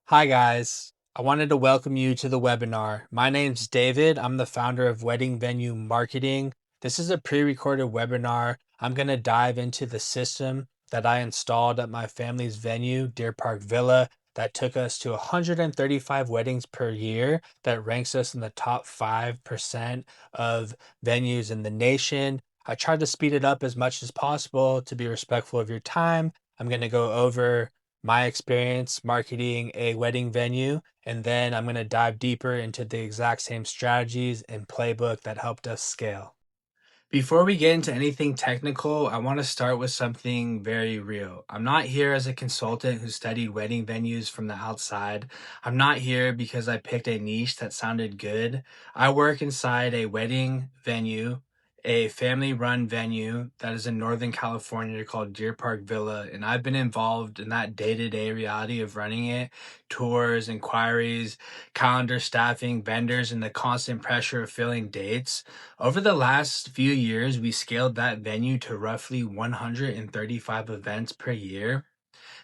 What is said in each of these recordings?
Hi, guys. I wanted to welcome you to the webinar. My name's David. I'm the founder of Wedding Venue Marketing. This is a pre-recorded webinar. I'm going to dive into the system that I installed at my family's venue, Deer Park Villa, that took us to 135 weddings per year, that ranks us in the top 5% of venues in the nation. I tried to speed it up as much as possible to be respectful of your time. I'm going to go over my experience marketing a wedding venue, and then I'm going to dive deeper into the exact same strategies and playbook that helped us scale. Before we get into anything technical, I want to start with something very real. I'm not here as a consultant who studied wedding venues from the outside. I'm not here because I picked a niche that sounded good. I work inside a wedding venue, a family run venue that is in Northern California called Deer Park Villa. And I've been involved in that day to day reality of running it, tours, inquiries, calendar staffing, vendors, and the constant pressure of filling dates. Over the last few years, we scaled that venue to roughly 135 events per year.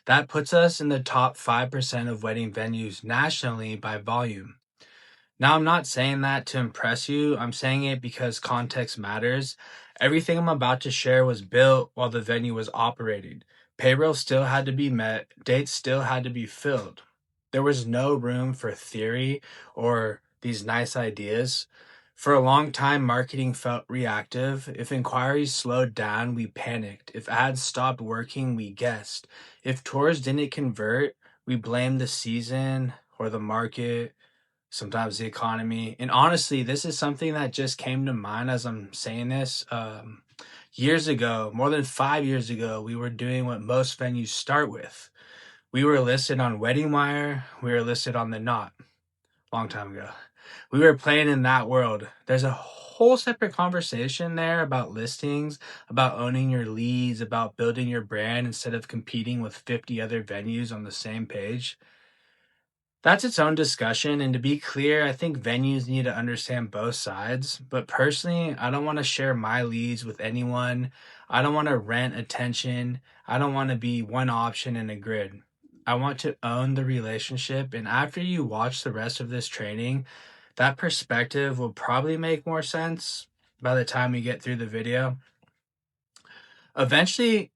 That puts us in the top 5% of wedding venues nationally by volume. Now, I'm not saying that to impress you. I'm saying it because context matters. Everything I'm about to share was built while the venue was operating. Payroll still had to be met, dates still had to be filled. There was no room for theory or these nice ideas. For a long time, marketing felt reactive. If inquiries slowed down, we panicked. If ads stopped working, we guessed. If tours didn't convert, we blamed the season or the market, sometimes the economy. And honestly, this is something that just came to mind as I'm saying this. Years ago, more than 5 years ago, we were doing what most venues start with. We were listed on Wedding Wire, we were listed on The Knot, long time ago. We were playing in that world. There's a whole separate conversation there about listings, about owning your leads, about building your brand instead of competing with 50 other venues on the same page. That's its own discussion. And to be clear, I think venues need to understand both sides. But personally, I don't want to share my leads with anyone. I don't want to rent attention. I don't want to be one option in a grid. I want to own the relationship. And after you watch the rest of this training, that perspective will probably make more sense by the time we get through the video. Eventually,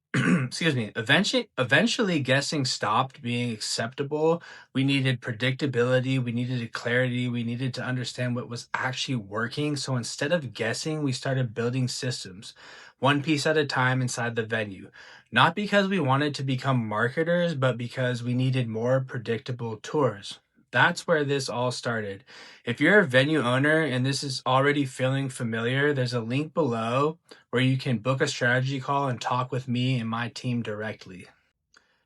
eventually guessing stopped being acceptable. We needed predictability, we needed clarity, we needed to understand what was actually working. So instead of guessing, we started building systems, one piece at a time inside the venue. Not because we wanted to become marketers, but because we needed more predictable tours. That's where this all started. If you're a venue owner and this is already feeling familiar, there's a link below where you can book a strategy call and talk with me and my team directly.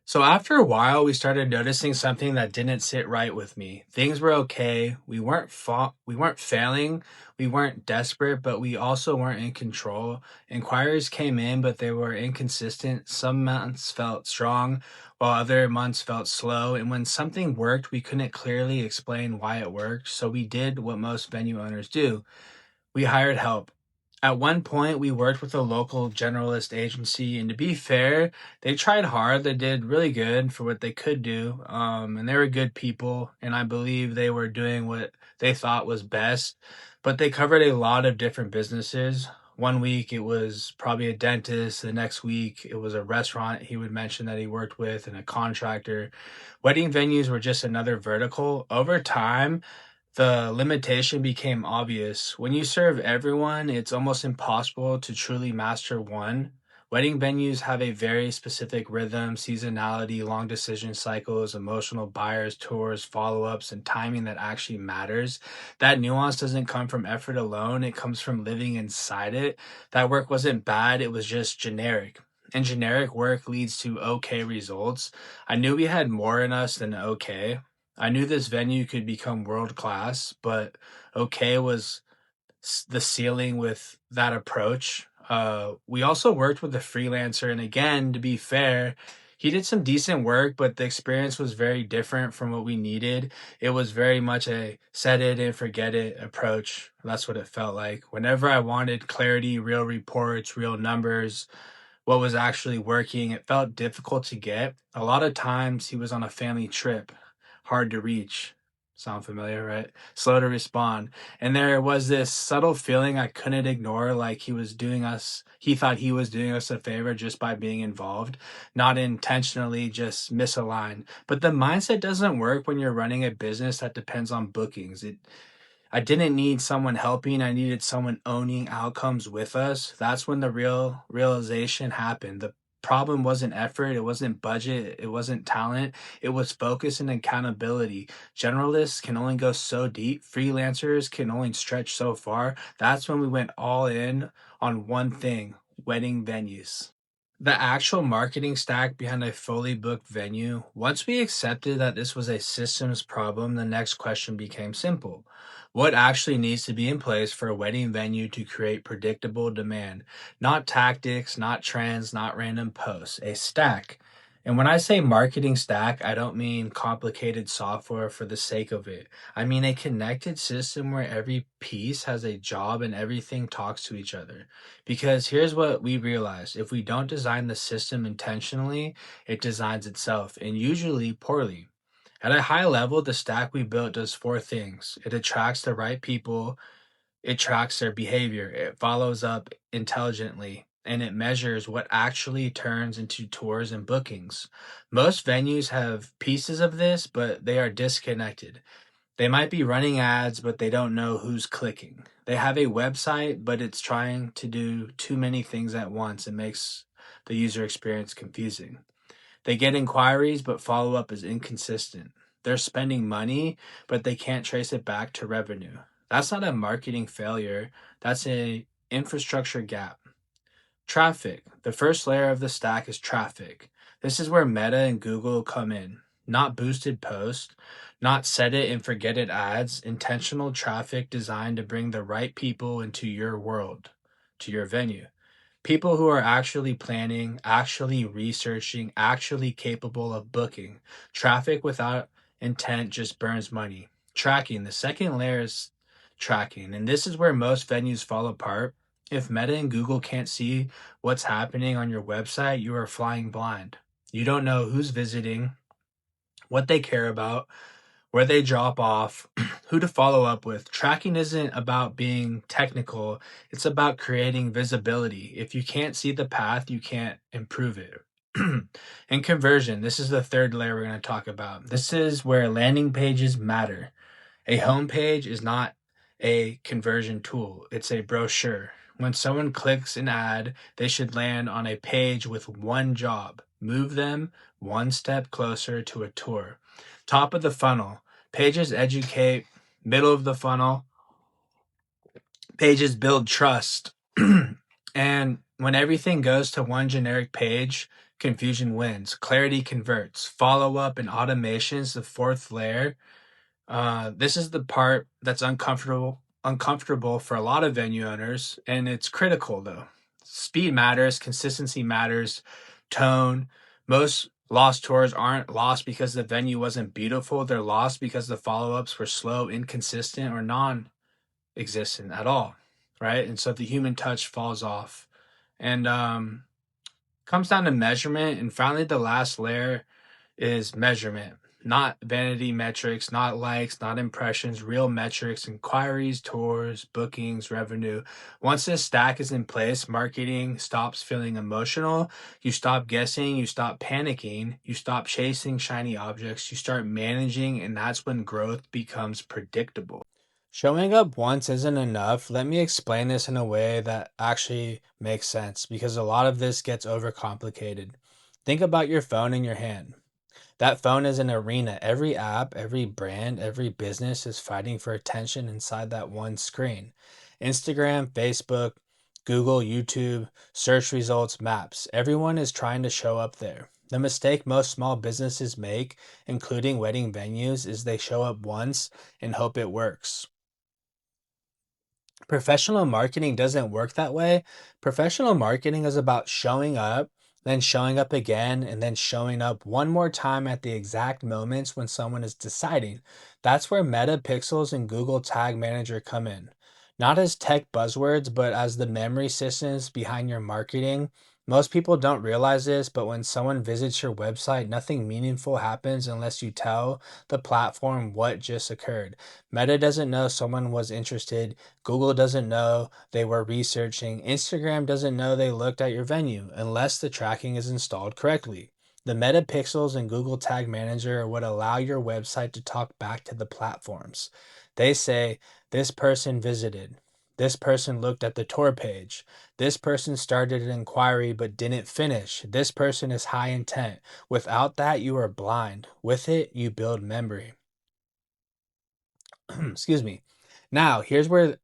So after a while, we started noticing something that didn't sit right with me. Things were okay. We weren't failing. We weren't desperate, but we also weren't in control. Inquiries came in, but they were inconsistent. Some months felt strong, while other months felt slow. And when something worked, we couldn't clearly explain why it worked. So we did what most venue owners do. We hired help. At one point, we worked with a local generalist agency, and to be fair, they tried hard. They did really good for what they could do, and they were good people, and I believe they were doing what they thought was best. But they covered a lot of different businesses. One week it was probably a dentist. The next week it was a restaurant he would mention that he worked with and a contractor. Wedding venues were just another vertical. Over time, the limitation became obvious. When you serve everyone, it's almost impossible to truly master one. Wedding venues have a very specific rhythm, seasonality, long decision cycles, emotional buyers, tours, follow ups, and timing that actually matters. That nuance doesn't come from effort alone, it comes from living inside it. That work wasn't bad, it was just generic. And generic work leads to okay results. I knew we had more in us than okay. I knew this venue could become world class, but okay was the ceiling with that approach. We also worked with a freelancer, and again, to be fair, he did some decent work, but the experience was very different from what we needed. It was very much a set it and forget it approach. That's what it felt like. Whenever I wanted clarity, real reports, real numbers, what was actually working, it felt difficult to get. A lot of times he was on a family trip, hard to reach. Sound familiar, right? Slow to respond. And there was this subtle feeling I couldn't ignore, like he thought he was doing us a favor just by being involved, not intentionally, just misaligned. But the mindset doesn't work when you're running a business that depends on bookings. I didn't need someone helping. I needed someone owning outcomes with us. That's when the real realization happened. The problem wasn't effort, it wasn't budget, it wasn't talent, it was focus and accountability. Generalists can only go so deep, freelancers can only stretch so far. That's when we went all in on one thing: wedding venues. The actual marketing stack behind a fully booked venue, once we accepted that this was a systems problem, the next question became simple. What actually needs to be in place for a wedding venue to create predictable demand? Not tactics, not trends, not random posts, a stack. And when I say marketing stack, I don't mean complicated software for the sake of it. I mean a connected system where every piece has a job and everything talks to each other. Because here's what we realized: if we don't design the system intentionally, it designs itself, and usually poorly. At a high level, the stack we built does four things: it attracts the right people, it tracks their behavior, it follows up intelligently, and it measures what actually turns into tours and bookings. Most venues have pieces of this, but they are disconnected. They might be running ads, but they don't know who's clicking. They have a website, but it's trying to do too many things at once and makes the user experience confusing. They get inquiries, but follow up is inconsistent. They're spending money, but they can't trace it back to revenue. That's not a marketing failure, that's a infrastructure gap. Traffic. The first layer of the stack is traffic. This is where Meta and Google come in. Not boosted posts, not set it and forget it ads, intentional traffic designed to bring the right people into your world, to your venue. People who are actually planning, actually researching, actually capable of booking. Traffic without intent just burns money. Tracking. The second layer is tracking, and this is where most venues fall apart. If Meta and Google can't see what's happening on your website, you are flying blind. You don't know who's visiting, what they care about, where they drop off, who to follow up with. Tracking isn't about being technical, it's about creating visibility. If you can't see the path, you can't improve it. And conversion, this is the third layer we're going to talk about. This is where landing pages matter. A homepage is not a conversion tool, it's a brochure. When someone clicks an ad, they should land on a page with one job: move them one step closer to a tour. Top of the funnel, pages educate. Middle of the funnel, pages build trust. And when everything goes to one generic page, confusion wins. Clarity converts. Follow up and automations, the fourth layer. This is the part that's uncomfortable for a lot of venue owners, and it's critical though. Speed matters, consistency matters, tone. Most lost tours aren't lost because the venue wasn't beautiful. They're lost because the follow-ups were slow, inconsistent, or non-existent at all, right? And so the human touch falls off. And comes down to measurement, and finally the last layer is measurement. Not vanity metrics, not likes, not impressions, real metrics: inquiries, tours, bookings, revenue. Once this stack is in place, marketing stops feeling emotional. You stop guessing, you stop panicking, you stop chasing shiny objects, you start managing, and that's when growth becomes predictable. Showing up once isn't enough. Let me explain this in a way that actually makes sense, because a lot of this gets overcomplicated. Think about your phone in your hand. That phone is an arena. Every app, every brand, every business is fighting for attention inside that one screen. Instagram, Facebook, Google, YouTube, search results, maps. Everyone is trying to show up there. The mistake most small businesses make, including wedding venues, is they show up once and hope it works. Professional marketing doesn't work that way. Professional marketing is about showing up, then showing up again, and then showing up one more time at the exact moments when someone is deciding. That's where Meta Pixels and Google Tag Manager come in. Not as tech buzzwords, but as the memory systems behind your marketing. Most people don't realize this, but when someone visits your website, nothing meaningful happens unless you tell the platform what just occurred. Meta doesn't know someone was interested. Google doesn't know they were researching. Instagram doesn't know they looked at your venue unless the tracking is installed correctly. The meta pixels in Google Tag Manager are what allow your website to talk back to the platforms. They say, this person visited. This person looked at the tour page. This person started an inquiry but didn't finish. This person is high intent. Without that, you are blind. With it, you build memory. Excuse me. Now, here's where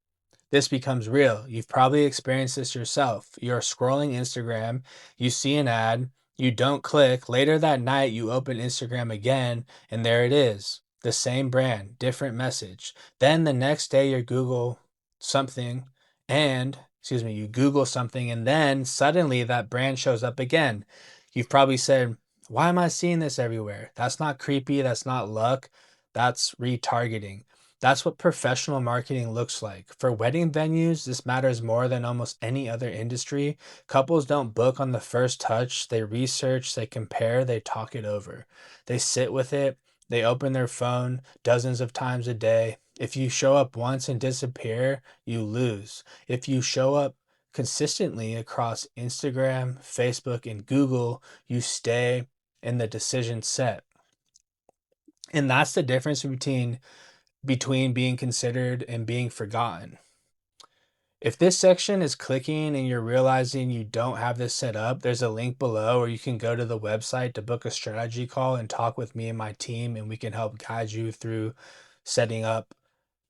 this becomes real. You've probably experienced this yourself. You're scrolling Instagram, you see an ad, you don't click. Later that night, you open Instagram again, and there it is. The same brand, different message. Then the next day, you Google something, you Google something, and then suddenly that brand shows up again. You've probably said, why am I seeing this everywhere? That's not creepy. That's not luck. That's retargeting. That's what professional marketing looks like. For wedding venues, this matters more than almost any other industry. Couples don't book on the first touch. They research, they compare, they talk it over. They sit with it, they open their phone dozens of times a day. If you show up once and disappear, you lose. If you show up consistently across Instagram, Facebook, and Google, you stay and the decision set. And that's the difference between being considered and being forgotten. If this section is clicking and you're realizing you don't have this set up, there's a link below, or you can go to the website to book a strategy call and talk with me and my team, and we can help guide you through setting up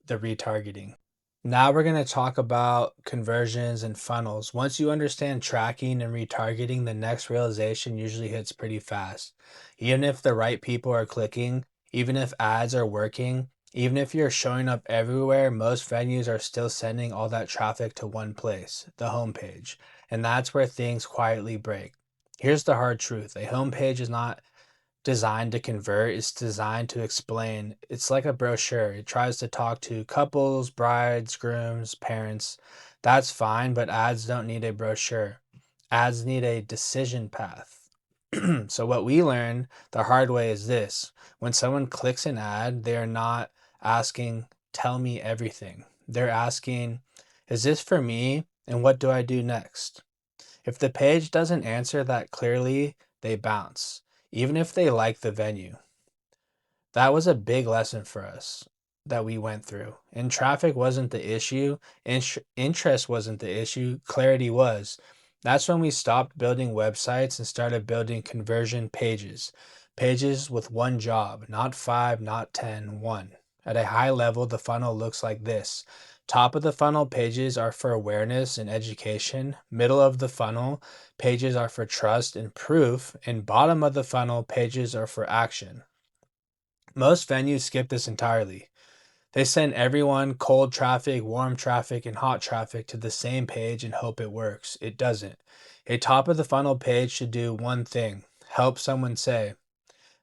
the retargeting. Now we're going to talk about conversions and funnels. Once you understand tracking and retargeting, the next realization usually hits pretty fast. Even if the right people are clicking, even if ads are working, even if you're showing up everywhere, most venues are still sending all that traffic to one place, the homepage. And that's where things quietly break. Here's the hard truth. A homepage is not designed to convert, it's designed to explain. It's like a brochure. It tries to talk to couples, brides, grooms, parents. That's fine, but ads don't need a brochure. Ads need a decision path. So, what we learned the hard way is this: when someone clicks an ad, they are not asking, tell me everything. They're asking, is this for me? And what do I do next? If the page doesn't answer that clearly, they bounce, even if they like the venue. That was a big lesson for us that we went through. And traffic wasn't the issue, interest wasn't the issue, clarity was. That's when we stopped building websites and started building conversion pages. Pages with one job, not five, not 10, one. At a high level, the funnel looks like this. Top of the funnel pages are for awareness and education. Middle of the funnel pages are for trust and proof. And bottom of the funnel pages are for action. Most venues skip this entirely. They send everyone cold traffic, warm traffic, and hot traffic to the same page and hope it works. It doesn't. A top of the funnel page should do one thing: help someone say,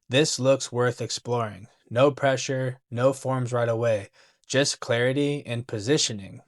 this looks worth exploring. No pressure, no forms right away, just clarity and positioning.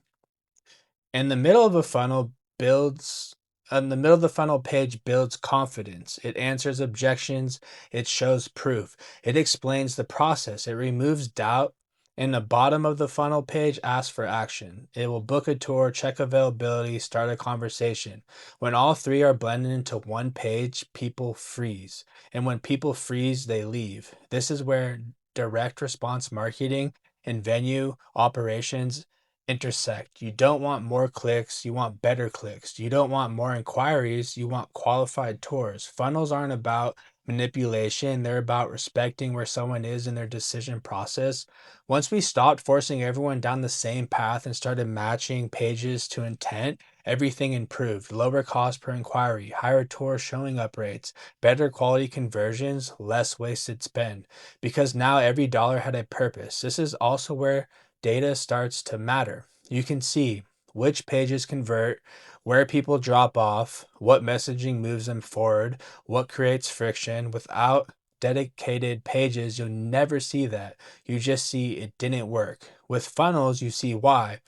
In the middle of a funnel builds in the middle of the funnel page builds confidence. It answers objections, it shows proof, it explains the process, it removes doubt. In the bottom of the funnel page asks for action. It will book a tour, check availability, start a conversation. When all three are blended into one page, people freeze. And when people freeze, they leave. This is where direct response marketing and venue operations intersect. You don't want more clicks, you want better clicks. You don't want more inquiries, you want qualified tours. Funnels aren't about manipulation, they're about respecting where someone is in their decision process. Once we stopped forcing everyone down the same path and started matching pages to intent, everything improved. Lower cost per inquiry, higher tour showing up rates, better quality conversions, less wasted spend. Because now every dollar had a purpose. This is also where data starts to matter. You can see which pages convert, where people drop off, what messaging moves them forward, what creates friction. Without dedicated pages, you'll never see that. You just see it didn't work. With funnels, you see why.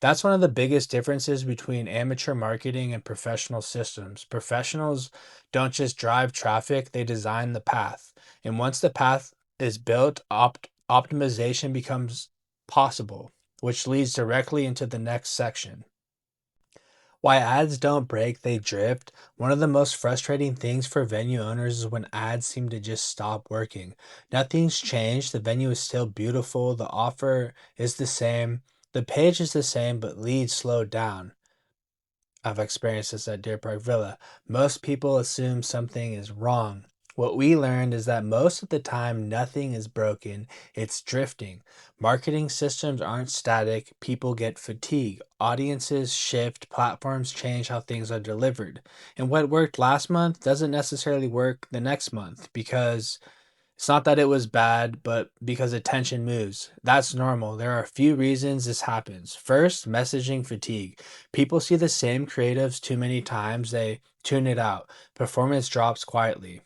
That's one of the biggest differences between amateur marketing and professional systems. Professionals don't just drive traffic, they design the path. And once the path is built, optimization becomes possible, which leads directly into the next section. Why ads don't break, they drift. One of the most frustrating things for venue owners is when ads seem to just stop working. Nothing's changed. The venue is still beautiful. The offer is the same. The page is the same, but leads slow down. I've experienced this at Deer Park Villa. Most people assume something is wrong. What we learned is that most of the time, nothing is broken, it's drifting. Marketing systems aren't static, people get fatigue. Audiences shift, platforms change how things are delivered. And what worked last month doesn't necessarily work the next month because it's not that it was bad, but because attention moves. That's normal. There are a few reasons this happens. First, messaging fatigue. People see the same creatives too many times, they tune it out. Performance drops quietly.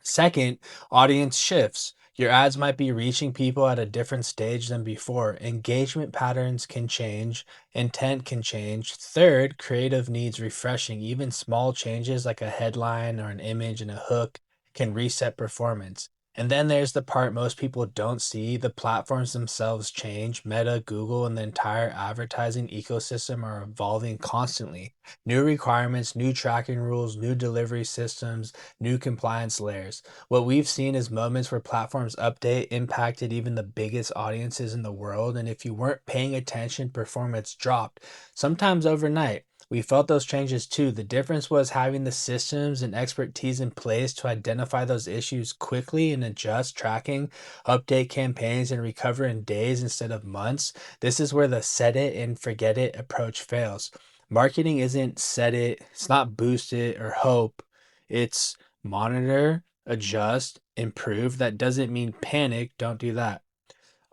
Second, audience shifts. Your ads might be reaching people at a different stage than before. Engagement patterns can change, intent can change. Third, creative needs refreshing. Even small changes like a headline or an image and a hook can reset performance. And then there's the part most people don't see. The platforms themselves change. Meta, Google, and the entire advertising ecosystem are evolving constantly. New requirements, new tracking rules, new delivery systems, new compliance layers. What we've seen is moments where platforms update impacted even the biggest audiences in the world. And if you weren't paying attention, performance dropped, sometimes overnight. We felt those changes too. The difference was having the systems and expertise in place to identify those issues quickly and adjust tracking, update campaigns, and recover in days instead of months. This is where the set it and forget it approach fails. Marketing isn't set it, it's not boost it or hope. It's monitor, adjust, improve. That doesn't mean panic. Don't do that.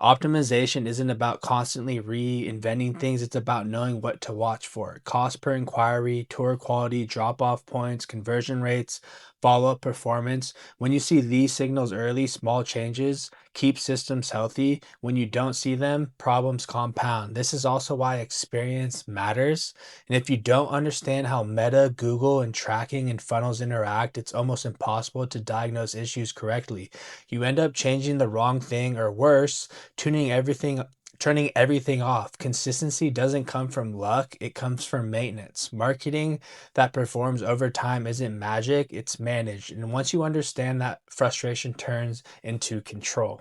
Optimization isn't about constantly reinventing things, it's about knowing what to watch for. Cost per inquiry, tour quality, drop off points, conversion rates, follow up performance. When you see these signals early, small changes keep systems healthy. When you don't see them, problems compound. This is also why experience matters. And if you don't understand how Meta, Google, and tracking and funnels interact, it's almost impossible to diagnose issues correctly. You end up changing the wrong thing or worse tuning everything turning everything off. Consistency doesn't come from luck, it comes from maintenance. Marketing that performs over time isn't magic, it's managed. And once you understand that, frustration turns into control.